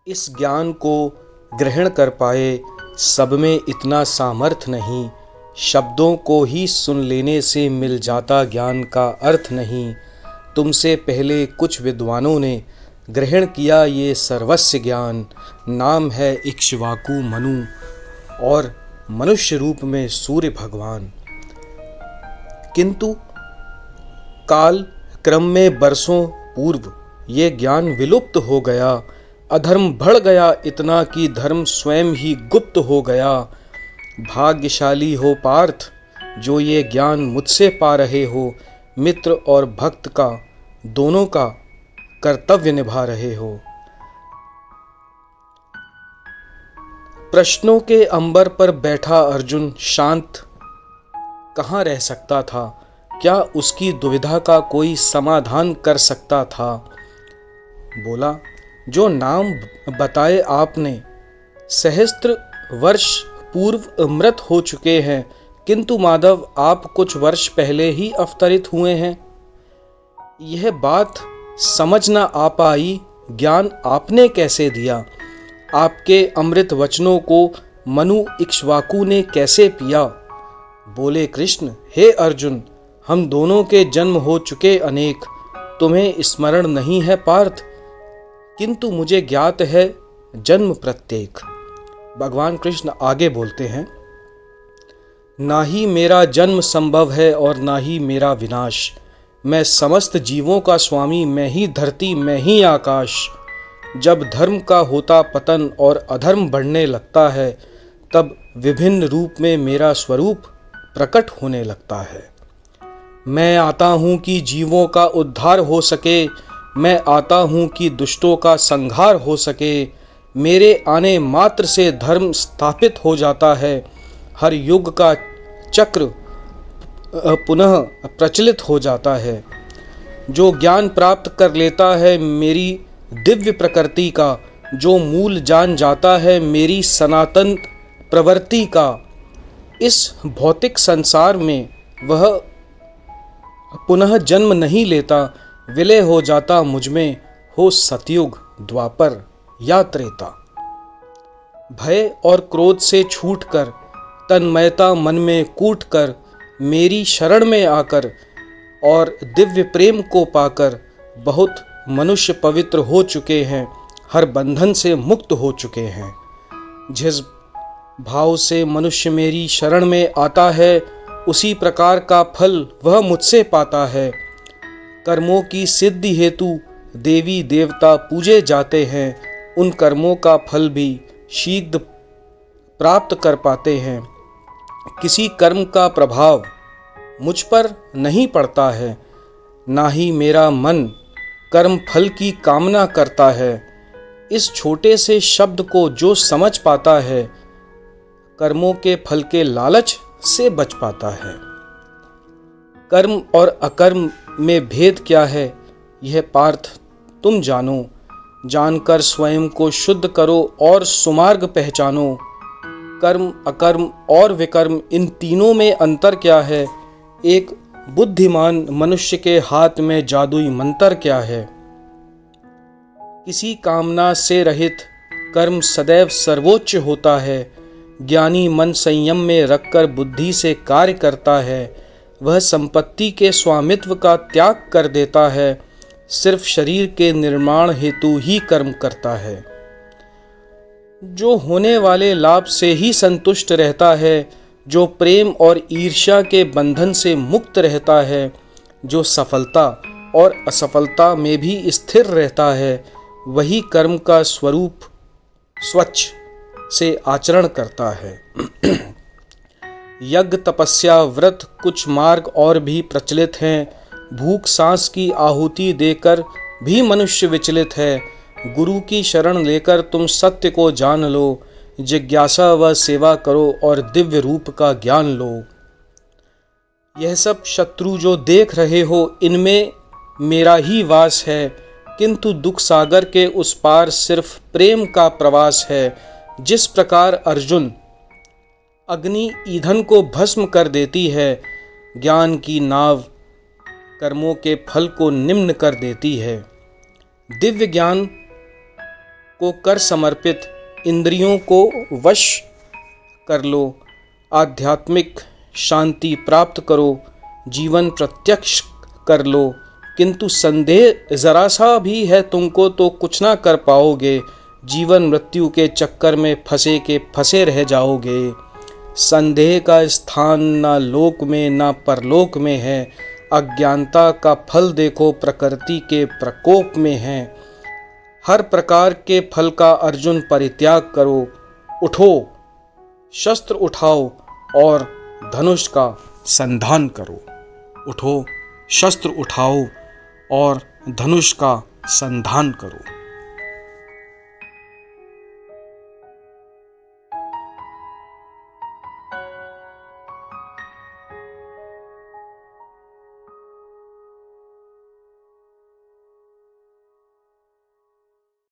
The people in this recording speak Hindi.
इस ज्ञान को ग्रहण कर पाए सब में इतना सामर्थ्य नहीं। शब्दों को ही सुन लेने से मिल जाता ज्ञान का अर्थ नहीं। तुमसे पहले कुछ विद्वानों ने ग्रहण किया ये सर्वस्व ज्ञान। नाम है इक्ष्वाकु मनु और मनुष्य रूप में सूर्य भगवान। किंतु काल क्रम में बरसों पूर्व ये ज्ञान विलुप्त हो गया। अधर्म बढ़ गया इतना कि धर्म स्वयं ही गुप्त हो गया। भाग्यशाली हो पार्थ जो ये ज्ञान मुझसे पा रहे हो। मित्र और भक्त का दोनों का कर्तव्य निभा रहे हो। प्रश्नों के अंबर पर बैठा अर्जुन शांत कहाँ रह सकता था? क्या उसकी दुविधा का कोई समाधान कर सकता था? बोला, जो नाम बताए आपने सहस्त्र वर्ष पूर्व मृत हो चुके हैं, किंतु माधव आप कुछ वर्ष पहले ही अवतरित हुए हैं। यह बात समझ न आ पाई, ज्ञान आपने कैसे दिया? आपके अमृत वचनों को मनु इक्ष्वाकु ने कैसे पिया? बोले कृष्ण, हे अर्जुन, हम दोनों के जन्म हो चुके अनेक, तुम्हें स्मरण नहीं है पार्थ, किंतु मुझे ज्ञात है जन्म प्रत्येक। भगवान कृष्ण आगे बोलते हैं, ना ही मेरा जन्म संभव है और ना ही मेरा विनाश। मैं समस्त जीवों का स्वामी, मैं ही धरती, मैं ही आकाश। जब धर्म का होता पतन और अधर्म बढ़ने लगता है, तब विभिन्न रूप में मेरा स्वरूप प्रकट होने लगता है। मैं आता हूँ कि जीवों का उद्धार हो सके, मैं आता हूँ कि दुष्टों का संहार हो सके। मेरे आने मात्र से धर्म स्थापित हो जाता है, हर युग का चक्र पुनः प्रचलित हो जाता है। जो ज्ञान प्राप्त कर लेता है मेरी दिव्य प्रकृति का, जो मूल जान जाता है मेरी सनातन प्रवृत्ति का, इस भौतिक संसार में वह पुनः जन्म नहीं लेता, विलय हो जाता मुझ में, हो सतयुग द्वापर या त्रेता। भय और क्रोध से छूटकर, तन्मयता मन में कूटकर, मेरी शरण में आकर और दिव्य प्रेम को पाकर बहुत मनुष्य पवित्र हो चुके हैं, हर बंधन से मुक्त हो चुके हैं। जिस भाव से मनुष्य मेरी शरण में आता है, उसी प्रकार का फल वह मुझसे पाता है। कर्मों की सिद्धि हेतु देवी देवता पूजे जाते हैं, उन कर्मों का फल भी शीघ्र प्राप्त कर पाते हैं। किसी कर्म का प्रभाव मुझ पर नहीं पड़ता है, ना ही मेरा मन कर्म फल की कामना करता है। इस छोटे से शब्द को जो समझ पाता है, कर्मों के फल के लालच से बच पाता है। कर्म और अकर्म में भेद क्या है, यह पार्थ तुम जानो। जानकर स्वयं को शुद्ध करो और सुमार्ग पहचानो। कर्म, अकर्म और विकर्म, इन तीनों में अंतर क्या है? एक बुद्धिमान मनुष्य के हाथ में जादुई मंत्र क्या है? किसी कामना से रहित कर्म सदैव सर्वोच्च होता है। ज्ञानी मन संयम में रखकर बुद्धि से कार्य करता है। वह संपत्ति के स्वामित्व का त्याग कर देता है, सिर्फ शरीर के निर्माण हेतु ही कर्म करता है। जो होने वाले लाभ से ही संतुष्ट रहता है, जो प्रेम और ईर्ष्या के बंधन से मुक्त रहता है, जो सफलता और असफलता में भी स्थिर रहता है, वही कर्म का स्वरूप स्वच्छ से आचरण करता है। यज्ञ, तपस्या, व्रत, कुछ मार्ग और भी प्रचलित हैं। भूख सांस की आहुति देकर भी मनुष्य विचलित है। गुरु की शरण लेकर तुम सत्य को जान लो। जिज्ञासा व सेवा करो और दिव्य रूप का ज्ञान लो। यह सब शत्रु जो देख रहे हो, इनमें मेरा ही वास है, किंतु दुख सागर के उस पार सिर्फ प्रेम का प्रवास है। जिस प्रकार अर्जुन अग्नि ईंधन को भस्म कर देती है, ज्ञान की नाव कर्मों के फल को निम्न कर देती है। दिव्य ज्ञान को कर समर्पित, इंद्रियों को वश कर लो, आध्यात्मिक शांति प्राप्त करो, जीवन प्रत्यक्ष कर लो। किंतु संदेह जरा सा भी है तुमको तो कुछ ना कर पाओगे, जीवन मृत्यु के चक्कर में फंसे रह जाओगे। संदेह का स्थान ना लोक में ना परलोक में है, अज्ञानता का फल देखो प्रकृति के प्रकोप में है। हर प्रकार के फल का अर्जुन परित्याग करो, उठो, शस्त्र उठाओ और धनुष का संधान करो। उठो, शस्त्र उठाओ और धनुष का संधान करो।